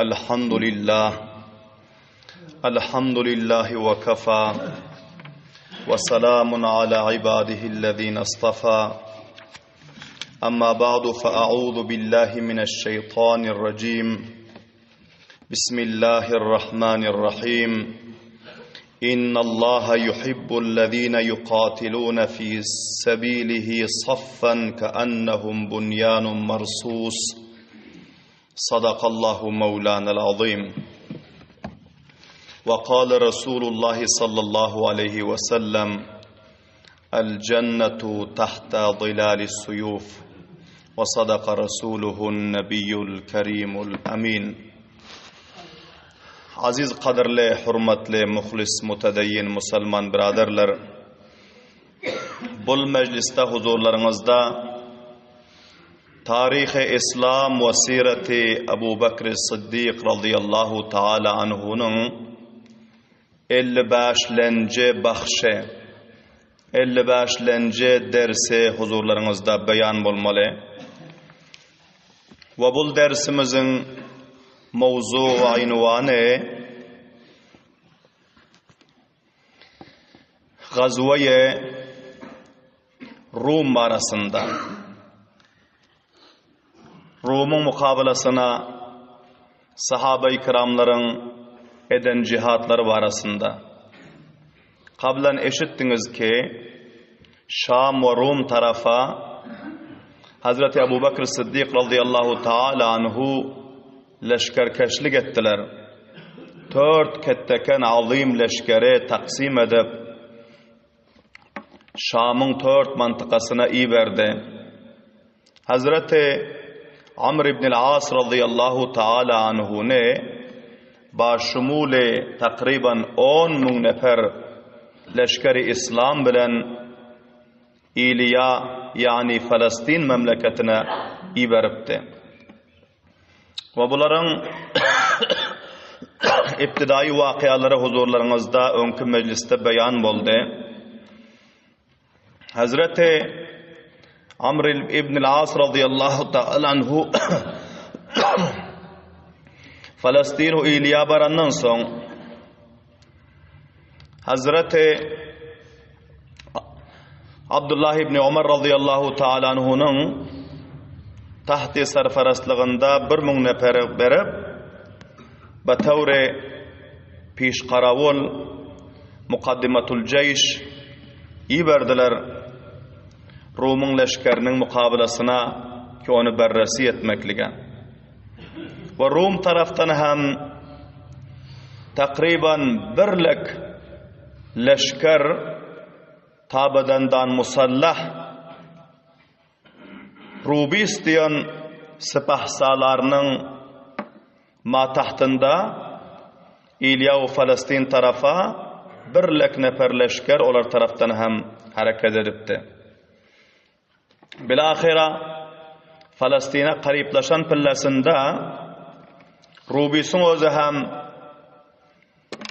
अल्हम्दुलिल्लाह वकफ़ा वसलामुन अला इबादिहिल्लज़ीना इस्तफ़ा अम्मा बअदु फ़अऊज़ु बिल्लाहि मिनश शैतानिर रजीम बिस्मिल्लाहिर रहमानिर रहीम इन्नल्लाहा युहिब्बुल्लज़ीना युक़ातिलूना फ़ी सबीलिही सफ़्फ़न कअन्नहुम बुन्यानुम मरसूस सदक़ल्लाहु मौलानल अज़ीम वक़ाल रसूलुल्लाह सल्लल्लाहु अलैहि वसल्लम अल जन्नतु तहता ज़िलालिस सुयूफ वसदक़ रसूलुहुन नबियुल करीमुल अमीन। अज़ीज़ क़दरले हुर्मतले मुख़लिस मुतदय्यिन मुसलमान बिरादरलर बुल मजलिस्ता हुज़ूरलारिंगिज़दा तारीख़ इस्लाम व सीरत अबू बकर सिद्दीक़ रज़ियल्लाहु ताला अन्हुनुं 55 बख्शे 55 derse huzurlarınızda beyan bolmaly. Ve bu dersimizin mavzu ve unvanı Gazve-i Rum arasında. Rum'un mukabelasına sahabe-i kiramların eden cihatları arasında. Kablen eşittiniz ki Şam ve Rum tarafa Hazreti Ebu Bekir Sıddık radıyallahu ta'ala anhu leşkerkeşlik ettiler. 4 ketteken azim leşkere taksim edip Şam'ın 4 mantıkasına iyi verdi. Hazreti Amr ibn al-As radıyallahu ta'ala anhu ne başumule takriban 10,000 nefer leşkeri İslam bilen İliya yani Filistin memleketine iberipti. Ve bunların iptidai vakiaları huzurlarınızda önkü mecliste beyan boldu. Hazreti Amr ibn al-As radıyallahu ta'ala anhu Filistin İliya barandan son Hazreti Abdullah ibn Umar radıyallahu ta'ala anhu'nun tahti sarfaraslığında 1000 nefer berip batavre pişqaravul muqaddimatul ceyş iyi verdiler Rum'un leşkerinin mukabelasına ki onu berresi etmeklige. Ve Rum taraftan hem takriban birlik leşker tabedandan musallah Rubi isteyen sipahsalarının matahtında İlya ve Filistin tarafa birlik nefer leşker olar taraftan hem hareket edipti. Bilahira Filistin'e qariblaşan pillasında Rubi'sin özü hem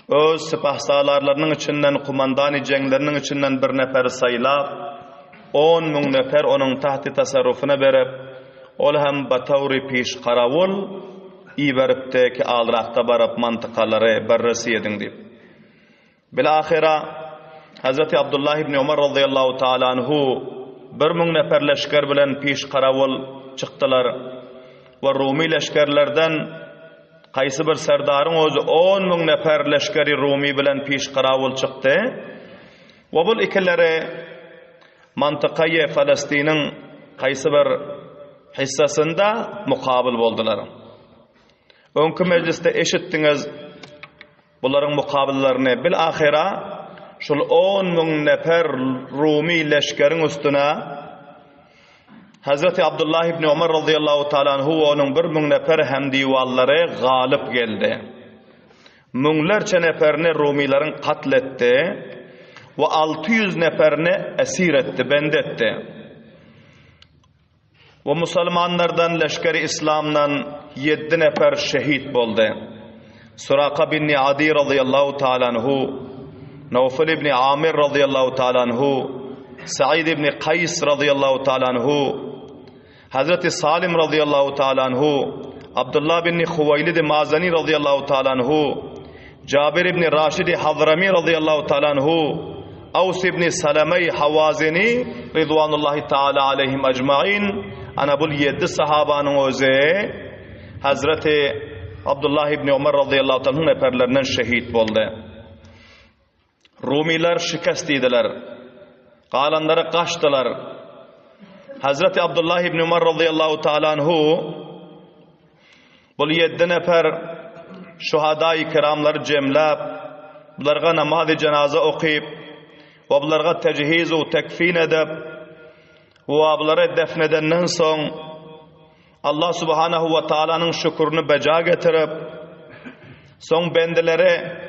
öz sipahsalarlarının içinden kumandani cenglerinin içinden bir nefer saylap 10,000 nefer onun tahti tasarrufuna berip ol hem batavri piş qaravul iyi beripti ki alraqta barıp mantıqaları berresi edin deyip. Bilahira Hazreti Abdullah ibn Umar radıyallahu ta'ala anhu 1000 nefer leşker bilen piş qaravul çıktılar ve Rumi leşkerlerden qaysı bir serdarın özü 10,000 nefer leşkeri Rumi bilen pişqaravul çıktı. Ve bu ikileri mantıqayı Filistin'in qaysı bir hissasında mukabil boldular. Önkü mecliste eşittiniz bunların mukabillerini bilahira şul 10,000 nefer Rumi leşkerin üstüne Hazreti Abdullah ibn Umar radıyallahu ta'ala anhu ve onun 1000 nefer hemdivalları galip geldi. Münlerce neferini Rumilerin katletti ve 600 neferini esir etti, bendetti. Ve Müslümanlardan leşkeri İslam'dan 7 nefer şehit oldu. Suraka bin Adi radıyallahu ta'ala anhu, Nawfal ibn Amir radıyallahu ta'ala anhu, Sa'id ibn Qays radıyallahu ta'ala anhu, Hazreti Salim radıyallahu ta'ala anhu, Abdullah bin Huwaylid Mazani radıyallahu ta'ala anhu, Cabir ibn Raşid Hadrami radıyallahu ta'ala anhu, Avs ibn Salame Havazini ridvanullahi ta'ala aleyhim ecmaîn. Ana bu 7 sahabanın özü Hazreti Abdullah ibn Ömer radıyallahu ta'ala anhu neferlerinden şehit oldu. Rumiler şikast ediler. Qalanları kaçtılar. Hazreti Abdullah ibn Ömer radıyallahu ta'ala anhu bu 7 nefer şuhada-i kiramları cemlap, bularga namaz-ı cenaze okuyup, ve bularga tecihiz ve tekfin edip, ve buları defnedenden son Allah subhanahu ve ta'ala'nın şükrünü beca getirip, son bendileri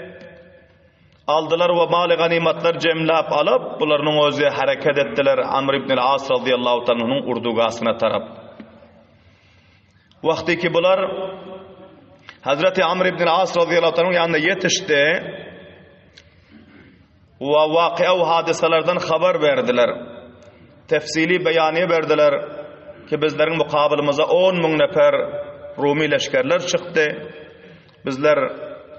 aldılar ve mal-i ganimatlar cemlap alıp, bularının özü hareket ettiler Amr ibn al-As radıyallahu ta'ala'nın urdugasına taraf. Vakti ki bular Hazreti Amr ibn al-As radıyallahu ta'ala'nın yanına yetişti ve vakıa ve hadiselerden haber verdiler. Tefsili beyaniye verdiler ki bizlerin mukabilimize 10.000 nefer Rumi leşkerler çıktı. Bizler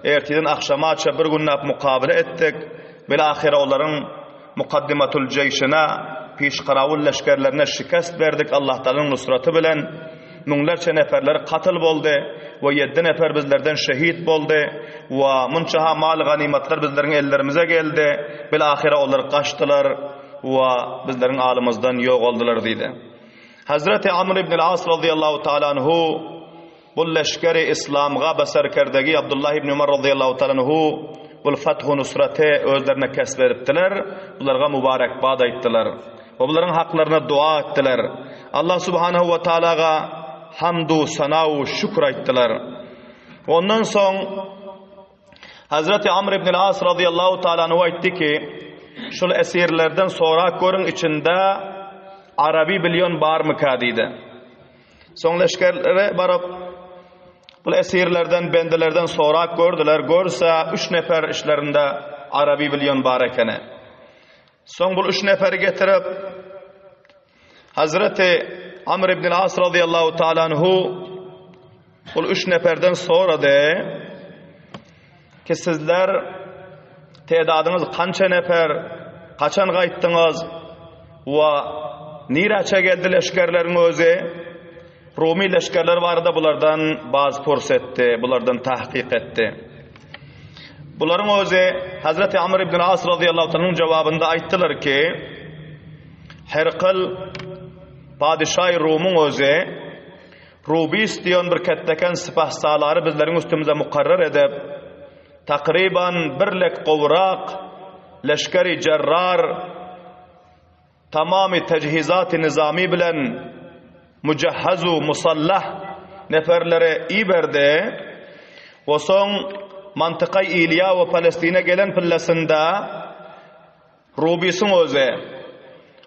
erteden akşama bir gün mukabele ettik. Bilahire onların mukaddimatul ceyşine, pişkaravul leşkerlerine şikast verdik Allah Teala'nın nusratı bilen. Münlerce neferler katıl oldu ve 7 nefer bizlerden şehit oldu ve munçaha mal ganimatlar bizlerin ellerimize geldi. Bilahire onlar kaçtılar ve bizlerin alımızdan yok oldular dedi. Hazreti Amr ibn al-As radıyallahu ta'ala anhu bu leşkeri İslam'a basarkerdagi Abdullah ibn Ömer radıyallahu ta'ala anhu bu fathu nusratı özlerine kesberiptiler. Bunlarga mübarekbad ettiler ve bunların haklarına dua ettiler. Allah subhanahu ve ta'alaga hamdu sanau şükür ettiler. Ondan son Hazreti Amr ibn al-As radıyallahu ta'ala anhu aytti ki şu esirlerden sonra görün içinde Arabi bilyon bar mı kadiydi. Son leşkerlere barıp bu esirlerden bendelerden sonra gördüler. Görse 3 nefer işlerinde Arabi bilyon bar ekene. Son bu 3 neferi getirip Hazreti Amr ibn al-As radıyallahu ta'ala anhu bu 3 neferden sonra de ki sizler tedadınız kança nefer, kaçan gayttınız ve niraça geldi leşkerlerin özü, Rumi leşkerler vardı bulardan bazı fırsetti, bulardan tahkik etti. Buların özü Hazreti Amr ibn al-As radıyallahu ta'nın cevabında ayttılar ki Herkal Padişah-ı Rum'un özü Rubis diyon bir ketteken sipah sahaları bizlerin üstümüze mukarrar edip takriban birlik kovrak leşkeri cerrar tamamı tecihizat-ı nizami bilen mücehhazu musallah neferlere iyi verdi ve son mantıkay İlya ve Palestin'e gelen pillesinde Rubis'in özü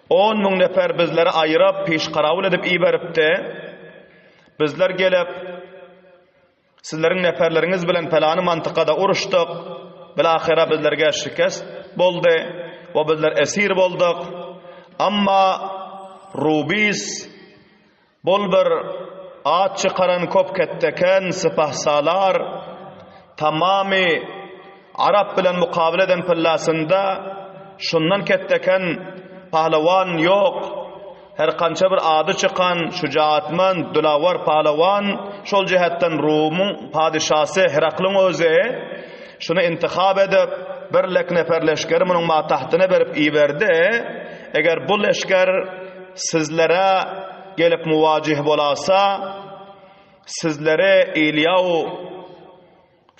10.000 nefer bizlere ayırıp pişkaravul edip iyi veripti. Bizler gelip sizlerin neferleriniz bilen pelanı mantıkada uruştuk. Bilahire bizlerge şikast boldu ve bizler esir bolduk. Amma Rubis bol bir ağaç çıkaran kop ketteken sipahsalar tamamı Arap bilen mukabele eden pillasında şundan ketteken pahlavan yok. Her kança bir adı çıkan şucaatman, dülavar pahlavan şol cihetten Rum'un padişası Heraklın özü şunu intikab edip birlik nefer leşkeri bunun matahtına verip iyi verdi. Eğer bu leşker sizlere gelip muvacih bolasa sizlere İlyahu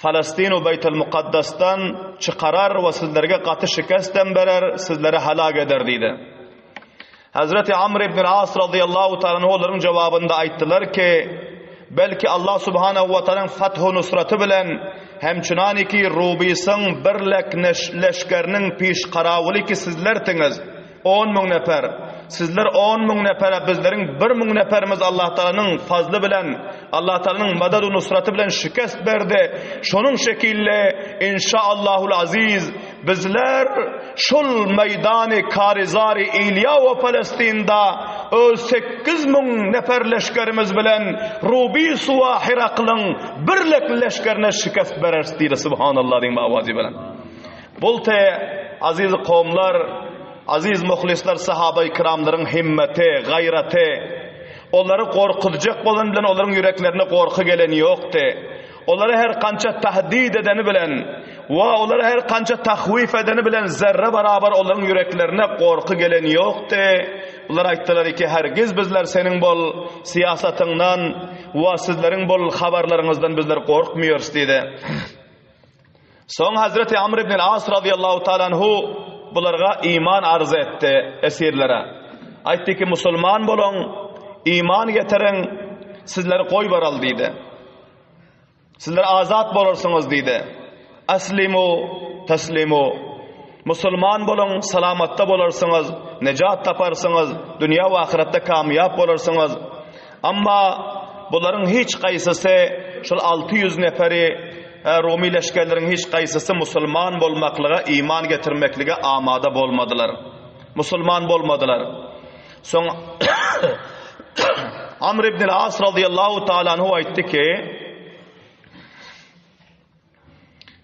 Falastinu Beytül Mukaddas'tan çıkarar ve sizlerge katı şikesten verer, sizlere halak eder dedi. Hazreti Amr ibn al-As radıyallahu ta'ala onların cevabında ayttılar ki belki Allah subhanahu ve ta'ala'nın fathu nusratı bilen hemçinani ki Rubis'in birlik leşkerinin piş karavuli ki sizlertiniz 10.000 nefer. Sizler 10.000 nefere bizlerin 1.000 neferimiz Allah Teala'nın fazlı bilen Allah Teala'nın madadu nusratı bilen şikast verdi. Şunun şekilde inşaallahul aziz bizler şul meydanı karizari İlya ve Palestin'da öz 8.000 nefer leşkerimiz bilen Rubius wa Hiraklın birlik leşkerine şikast berers diýdi subhanallah diýip awazy bilen. Bulte aziz kowmlar, aziz muhlislar, sahaba-i kiramlaryň himmeti, gaýraty, onları korkutacak bolan bilen olaryň yüreklerine korku geleni ýokdy. Onları her kança tahdid edeni bilen ve onları her kança tahwif edeni bilen zerre barabar olaryň yüreklerine korku geleni ýokdy. Ular aýtdylar ki hergiz bizler senin bol siyasatyňdan we sizleriň bol habarlaryňyzdan bizler korkmuyoruz diýdi. Soň Hazreti Amr ibn al-As radiyallahu ta'ala anhu bularga iman arz etdi esirlere. Aýtdy ki musulman bolun, iman getirin, sizleri koy baral diýdi. Sizler azat bolarsyňyz diýdi. Aslimu taslimu. Musulman bolun, salamatda bolarsyňyz, nejat taparsyňyz, dünýä we ahiretde kamyap bolarsyňyz. Amma bularyň hiç gaýsysy şol 600 neferi Rumi leşkerleriň hiç gaýsysy musulman bolmaklyga, iman getirmeklige amada bolmadylar. Musulman bolmadylar. Soň Amr ibn al-As radiyallahu ta'ala anhu aýtdy ki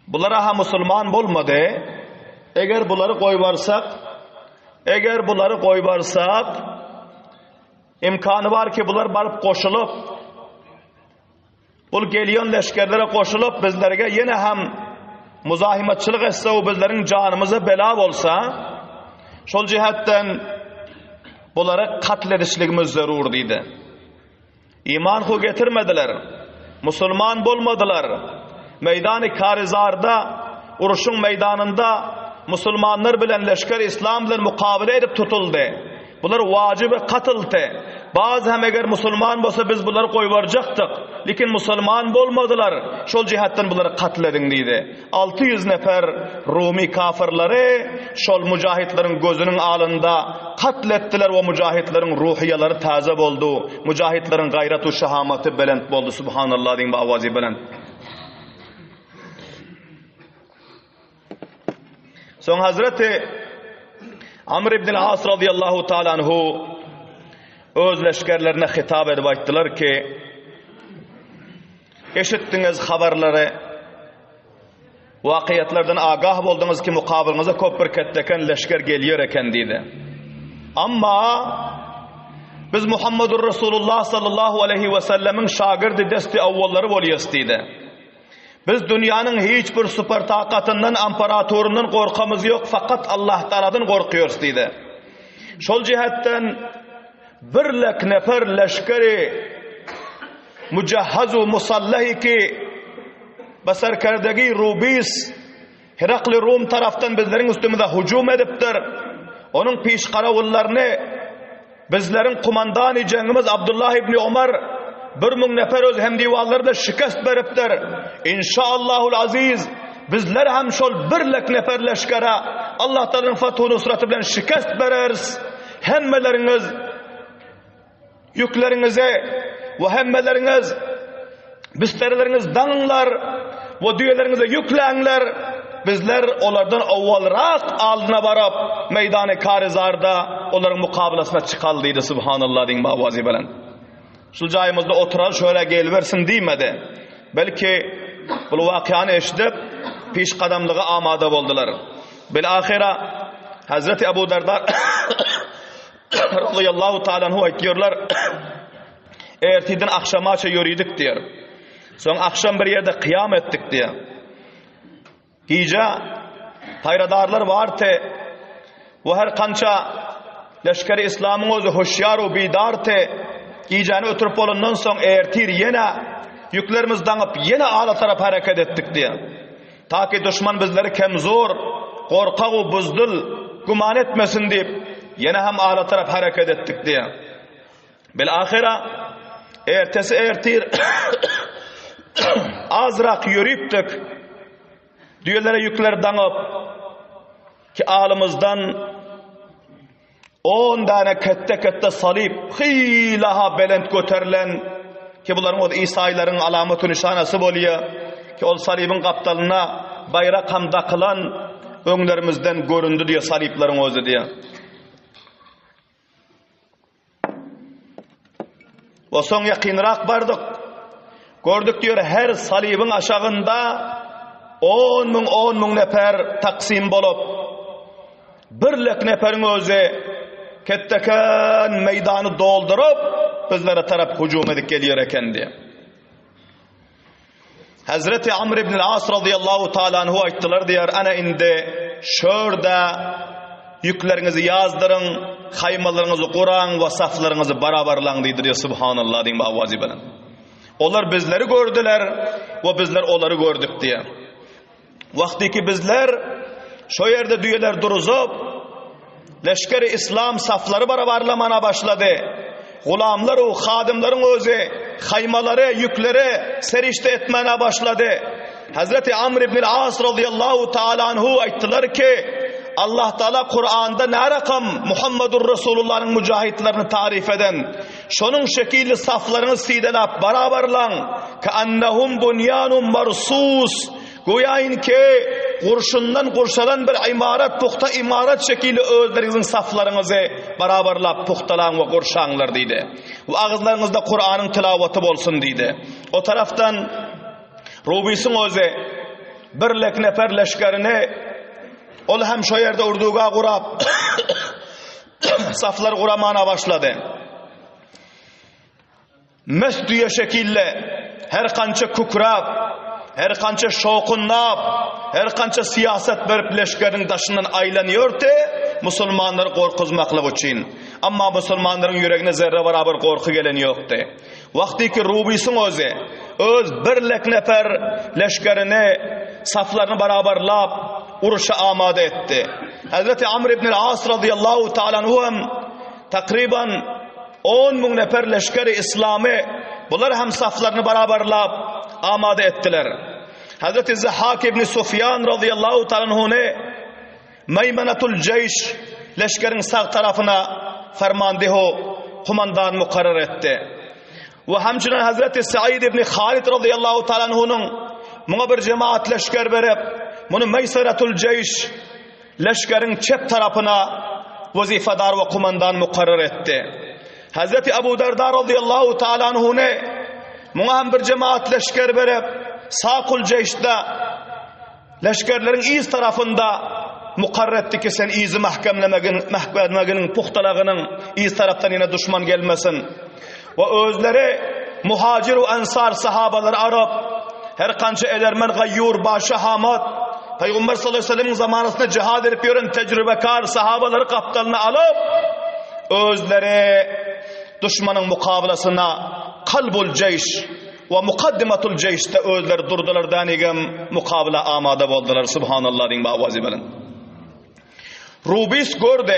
bulara ha musulman bolmady. Eger bulary goýbarsak, imkany bar ki bular baryp goşulyp, bul gelýän leşkerlere goşulyp bizlerge ýene hem muzahimatçylyk etse o bizleriň janymyza bela bolsa, şol jihatdan bulary katl edişligimiz zarur diýdi. İman hu getirmediler, musulman bolmadylar. Meydany Karizarda, uruşun meydanında musulmanlar bilen leşker İslam bilen mukabele edip tutuldy. Bular wajibi katıldy. Bazı hem eger musulman bolsa biz buları goýbarjakdyk, lekin musulman bolmadylar. Şol jihatdan buları katledin diýdi. 600 nefer Rumi kafirleri şol mujahidleriň gözünün alında katletdiler we mujahidleriň ruhiyalary taze boldu. Mujahidleriň gaýraty we şahamaty belent boldu subhanallah diýip awazy bilen. Soň Hazreti Amr ibn al-As radiyallahu ta'ala anhu öz leşkerlerine hitap edip aýtdylar ki eşitdiňiz habarlary, wakyatlardan agah boldyňyz ki mukabylyňyza köp bir ketteken leşker gelýär eken diýdi. Amma biz Muhammedur Rasulullah sallallahu aleyhi ve sellemiň şagirdi desti awwallary bolýas diýdi. Biz dünýäniň hiç bir süper takatyndan, imperatorundan gorkamyz ýok, fakat Allah Taaladan gorkuyoruz diýdi. Şol jihatdan birlek nefer leşkeri mujahhazu musallahi ki basarkardagi Rubis Herakli Rum taraftan bizleriň üstümizde hücum edipdir. Onun peşgarawullaryny bizleriň kumandany jengimiz Abdullah ibn Umar 1000 nefer öz hemdiwallarda şikast beripdir. İnşaallahul aziz bizler hem şol birlek nefer leşkere Allah Taala'nın fathu nusraty bilen şikast bereriz. Hemmeleriňiz yükleriňize we hemmeleriňiz bisterleriňiz daňlar we düýeleriňize yükläňler. Bizler olardan awwalrak aldyna barap meydany Karizarda olaryň mukabylasyna çykal diýdi subhanallah diýip awazy bilen. Şu jaýymyzda oturar şöyle gelbersin diýmedi. Belki bu wakyany eşidip piş qadamlyga amada boldular. Bil ahira Hazreti Abu Darda radıyallahu ta'ala anhu aýtýarlar, ertiden akşamaça yürüydik diýer. Soň akşam bir ýerde qiyam etdik diýer. Giýje hayradarlar barty we her kança leşkeri İslamyň özü hoşyar we bidarty. Giýjany ötürüp bolandan soň ertir ýene yüklerimiz daňyp ýene ala tarap hareket etdik diýer. Taky düşman bizleri kemzor, gorkak we buzdul guman etmesin diýip ýene hem ala tarap hareket etdik diýer. Bil ahira ertesi ertir azrak ýürüpdik. Düýelere yükler daňyp ki alymyzdan 10 tane kette salip hilaha belent göterilen ki buların o İsa'ylaryň alamaty nişanasy bolýar ki ol salibin gapdalyna bayrak ham dakılan öňlerimizden göründü diye saliplerin özü diye. O son yakınrak bardık. Gördük diyor her salibin aşağında 10 min nefer taksim bolup birlik neferin özü kettekan meydanı doldurup bizlere taraf hücum edip geliyor eken diye. Hazreti Amr ibn al-As radıyallahu ta'ala anhu ayttılar diyor, ana indi şurada yüklerinizi yazdırın, haymalarınızı kuran ve saflarınızı barabarlan diyor. Subhanallah deyin avazi bilen. Onlar bizleri gördüler ve bizler onları gördük diye. Vaktiki bizler şu yerde düyeler duruzup leşkeri İslam safları barabarlamana başladı. Gulamlar o hadimlerin özü haymaları, yükleri serişte etmene başladı. Hazreti Amr ibn al-As radıyallahu ta'ala anhu ayttılar ki Allah Teala Kur'an'da ne rakam Muhammedur Resulullah'ın mücahitlerini tarif eden şunun şekilli saflarını sidelap barabarlan ke annahum bunyanun marsus goyayın ki kurşundan kurşalan bir imarat puhta imarat şekilli özlerinizin saflarınızı barabarlap puhtalan ve kurşanlar deydi. Ve ağızlarınızda Kur'an'ın tilaveti bolsun deydi. O taraftan Rubisin özü birlik nefer leşkerini ol hem şu yerde urduga kurap saflar kuramana başladı. Mesdüye şekille her kança kukrap, her kança şokunnap, her kança siyaset verip leşkerin taşından aylanıyor te Müslümanları korkuzmaklık için. Ama Müslümanların yüreğine zerre beraber korku gelen yoktu. Vakti ki Rubisin özü öz birlik nefer leşkerini saflarını beraberlap uruşa amade etti. Hazreti Amr ibn al-As radıyallahu ta'ala anhu takriban 10 min nefer leşkeri İslam'ı bunlar hem saflarını beraberlap amade ettiler. Hazreti Zahhak ibn Sufyan radıyallahu ta'ala anhu'ne Meymenetul Ceyş leşkerin sağ tarafına fermandeho kumandan mukarrar etti. Ve hemçinin Hazreti Said ibn Halid radıyallahu ta'ala anhu'nun buna bir cemaat leşker verip bunu Meyseratul Ceyş leşkerin çep tarafına vazifedar ve kumandan mukarrar etti. Hazreti Ebu Derda radıyallahu ta'ala anhu'ne buna hem bir cemaat leşker verip Saqul Ceyş'te leşkerlerin iz tarafında mukarrar etti ki sen izi mahkemlemeginin puhtalağının iz taraftan yine düşman gelmesin. Ve özleri muhacir ve ensar sahabaları arap her kança edermen gayyur başı hamad Peygamber sallallahu aleyhi ve sellem'in zamanında cihad edip yören tecrübekar sahabaları kaptanına alıp özleri düşmanın mukabelasına kalbul ceyş ve mukaddimatul ceyş'te özleri durdular danigem mukabele amade oldular. Subhanallah deyin bağvazi bilin. Rubis gördü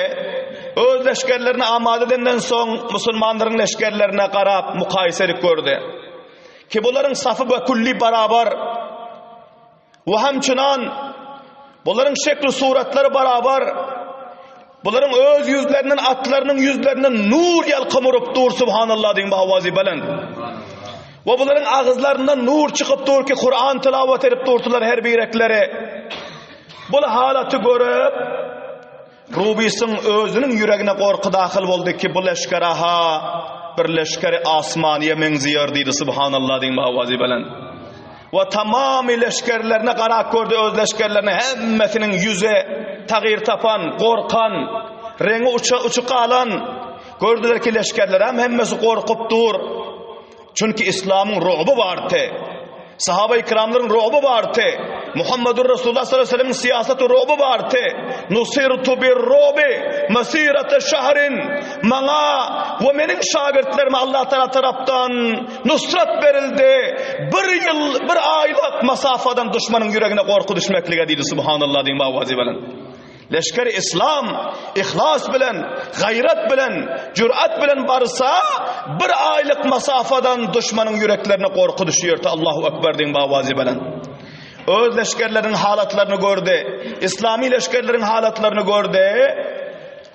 öz leşkerlerini amade edenden son Müslümanların leşkerlerine karab mukayeselik gördü. Ki bunların safı ve kulli beraber ve hemçinan bunların şekli suratları beraber bunların öz yüzlerinin atlarının yüzlerinin nur yalkımırıp dur. Subhanallah deyin bağvazi bilen. Ve bunların ağızlarından nur çıkıp dur ki Kur'an tilavet edip durdular her birekleri. Bu halatı görüp Rubis'in özünün yüreğine korku dahil oldu ki bu leşker aha bir leşkeri asmaniye menziyor deydi. Subhanallah deyin avazi bilen. Ve tamamı leşkerlerine karak gördü öz leşkerlerine hemmesinin yüze tağir tapan, korkan, rengi uçuk alan gördüler ki leşkerler hemmesi korkup dur. Çünkü İslam'ın ru'bu vardı. Sahabe-i kiramların ru'bu vardı. Muhammedur Resulullah sallallahu aleyhi ve sellem'in siyaseti ru'bu vardı. Nusirtu bir ru'bi mesirete şehrin mana ve menin şagirdlerime Allah taraftan nusrat verildi. Bir aylık masafadan düşmanın yüreğine korku düşmekliğe deydi. Subhanallah deyin bağvazi bilen. Leşkeri İslam ihlas bilen, gayret bilen, cürat bilen varsa bir aylık masafadan düşmanın yüreklerine korku düşüyor. Allahu Ekber deyin bağvazi bilen. Öz leşkerlerin halatlarını gördü. İslami leşkerlerin halatlarını gördü.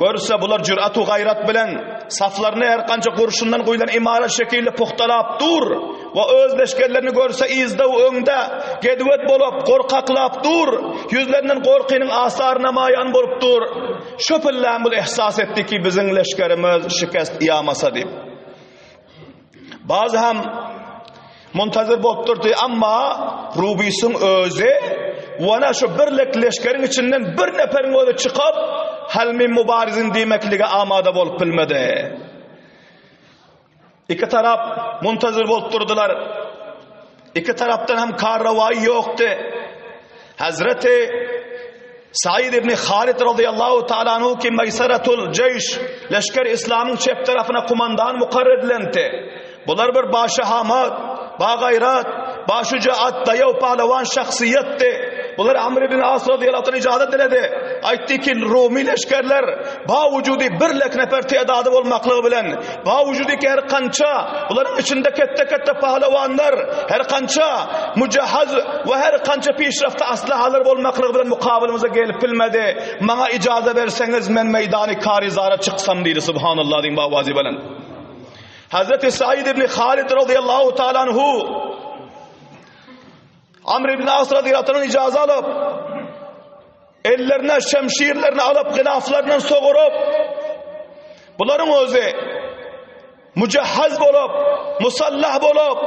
Görse bular cürat-u gayret bilen saflarını her kanca kurşundan koyulan imaret şekilde puhtalap dur. Ve öz leşkerlerini görse izde ve önde gedvet bolup korkaklap dur. Yüzlerinden korkinin asarına mayan bolup dur. Şöpillen bu ihsas etti ki bizim leşkerimiz şikast yamasa deyip. Bazı hem muntazir bolup durdy, amma Rubisin özü wana şu birlik leşkerin içinden bir neferin öyle çıkıp Halmin Mubarizin demeklige amada bolup bilmedi. İki taraf muntazir bolup durdular. İki taraftan hem karravayı yoktu. Hazreti Said ibn Halid radıyallahu ta'ala anhu ki Meysaratul Ceyş leşker İslam'ın çep tarafına kumandan mukarrer edilendi. Bunlar bir başı hamad, ba gayrat, başı caat, dayav pahlevan şahsiyetti. Bunlar Amr ibn As radıyallahu ta'ala icazet diledi. Aytti ki Rumi leşkerler ba vücudi birlik nefer tedadı olmaklığı bilen, ba vücudi ki her kança, bunların içinde kette pahlevanlar, her kança mücehhaz ve her kança pişrafta aslahalar olmaklığı bilen mukabilimize gelip bilmedi. Bana icazet verseniz men meydani karizara çıksam deydi. Subhanallah deyin ba vazi bilen. Hazreti Said ibn Halid radıyallahu ta'ala anhu Amr ibn As radıyallahu anh icazı alıp ellerine şemşirlerini alıp gılaflarından soğurup bunların özü mücehhaz bolup musallah bolup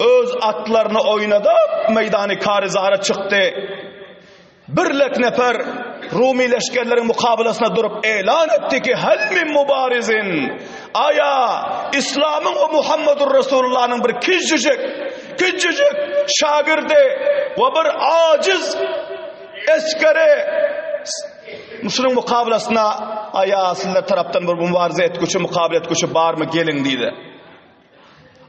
öz atlarını oynadıp meydanı karizara çıktı. Birlik nefer Rumi leşkerlerin mukabelasına durup elan etti ki Halmin Mubarizin, aya İslam'ın o Muhammedur Resulullah'ın bir küçücük şagirdi ve bir aciz eskeri Müslüman mukabelasına aya sizler taraftan bir mübarize etgüçü mukabele etgüçü var mı gelin dedi.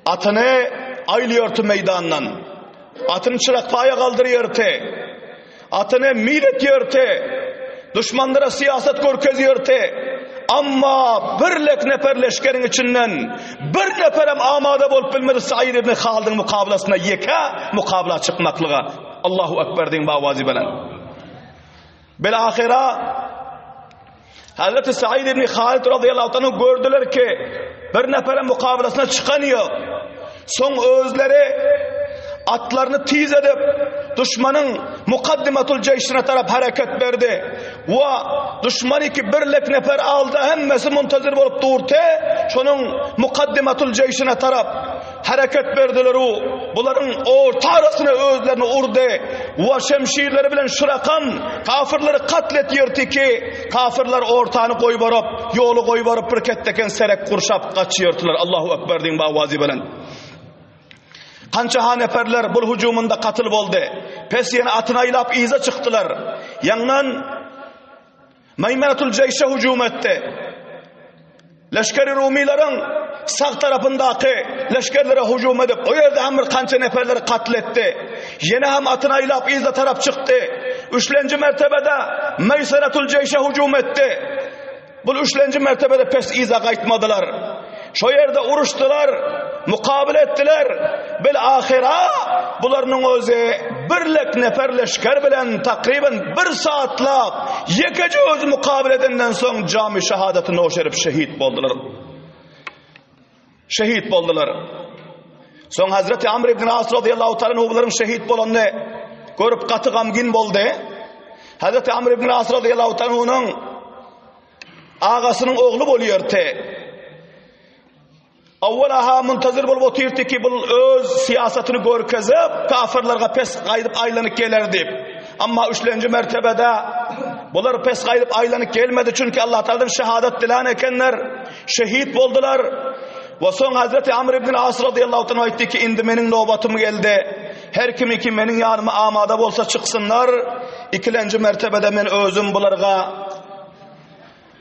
Atını aylıyordu meydandan, atını çırakpaya kaldırıyordu, atını millet yörtü, düşmanlara siyaset görkeziyordu. Amma birlik nefer leşkerin içinden bir neferem amada bolup bilmedi Said ibn Halid'in mukabelasına yeka mukabela çıkmaklığa. Allahu Ekber deyin bavazi belen. Belahira Hazreti Said ibn Halid radıyallahu anh gördüler ki bir neferem mukabelasına çıkanıyor. Son özleri atlarını tiz edip düşmanın mukaddimatul ceyşine taraf hareket verdi. Ve düşmanı ki birlik nefer aldı hemmesi muntazir bolup durdu. Şunun mukaddimatul ceyşine taraf hareket verdiler. Bunların orta arasına özlerini urdu. Ve şemşirleri bilen şurakan kafirleri katletiyordu ki kafirler ortağını koy varıp yolu koy varıp bir ketteken serek kurşap kaçıyordular. Allahu Ekber deyin bavazi bilen. Kança neferler bu hücumunda katıl oldu. Pes yine atına ilap iza çıktılar. Yandan Meymenetul Ceyş'e hücum etti. Leşkeri Rumilerin sağ tarafındaki leşkerlere hücum edip o yerde hem kança neferleri katletti. Yine hem atına ilap iza taraf çıktı. Üçüncü mertebede Meymenetul Ceyş'e hücum etti. Bu üçüncü mertebede pes iza kayıtmadılar. Şu yerde uruştular, mukabele ettiler. Belahira bularının özü birlik nefer leşker bilen takriben bir saatlap yekeci öz mukabele edenden son cami şehadetine o şerif şehit boldular. Şehit boldular. Son Hazreti Amr ibn As radıyallahu ta'ala bunların şehit bolanını görüp katı gamgin boldu. Hazreti Amr ibn As radıyallahu ta'ala'nın ağasının oğlu boluyordu. Avvalaha muntazir bolup oturdu ki bu öz siyasetini görkezip kafirlerge pes qaydıp aylanıp gelerdi. Amma üçüncü mertebede bular pes qaydıp aylanıp gelmedi çünkü Allah Teala'dan şehadet dilen ekenler şehit boldular. Ve son Hazreti Amr ibn As radıyallahu anh aytti ki indi menin nöbetimi geldi. Her kimi ki menin yanıma amada bolsa çıksınlar. İkinci mertebede men özüm bularga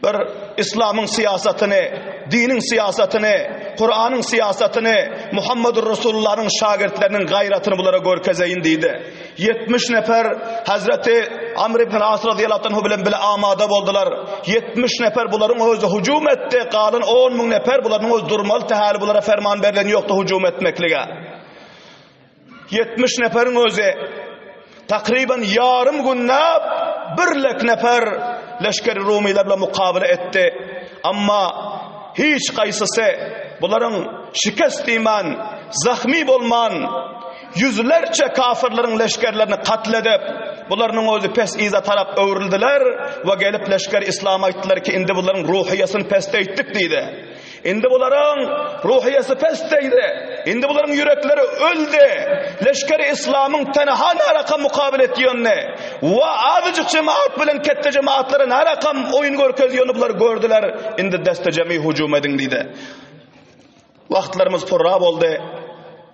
bir İslam'ın siyasetini, dinin siyasetini, Kur'an'ın siyasetini, Muhammedur Resulullah'ın şagirdlerinin gayretini bunlara görkezeyin deydi. 70 nefer Hazreti Amr ibn As radıyallahu anh bilen bile amada boldular. 70 nefer bunların özü hücum etti. Kalın 10 bin nefer bunların özü durmalı tehali bunlara ferman verilen yoktu hücum etmeklige. 70 neferin özü takriben yarım günde birlik nefer leşkeri Rumilerle mukabele etti. Ama hiç kaysısı bunların şikest iman, zahmi bolman, yüzlerce kafirlerin leşkerlerini katledip bunların özü pes iza taraf öğürdüler ve gelip leşker İslam'a ettiler ki indi bunların ruhiyasını peste ettik deydi. Indi buların ruhiyesi pesteydi. Indi buların yürekleri öldü. Leşkeri İslam'ın tenha narakam mukabil etiyonne. Ve azıcık cemaat bilen kette cemaatları narakam oyun görkeziyonu bular gördüler. Indi deste cemi hücum edin dedi. Vaxtlarımız porrab oldu.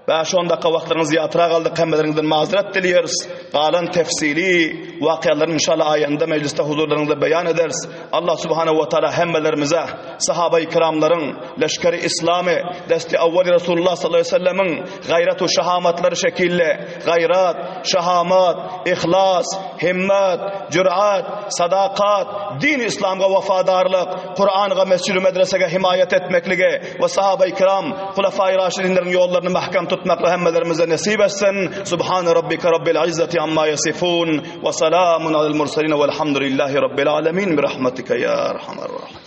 Ve şu 10 dakika vaxtlarınızı yatıra kaldık. Hemmelerimizden mazeret diliyoruz. Kalan tefsili vakıyaların inşallah ayında mecliste huzurlarınızda beyan ederiz. Allah subhanehu ve teala hemmelerimize sahabe-i kiramların leşkeri İslam'ı desti evveli Resulullah sallallahu aleyhi ve sellemin gayret ve şahamatları şekille gayret, şahamat, ihlas, himmet, cürat, sadakat, din İslam'a vefadarlık, Kur'an'a, mescid-i medresege himayet etmeklige ve sahabe-i kiram, hulefai raşidinlerin yollarını mahkem tutmakla hemmelerimize nasip etsin. Subhane rabbike rabbil izzati amma yasifun ve selamun alel murselin velhamdülillahi rabbil alemin bi rahmetike ya erhamer rahim.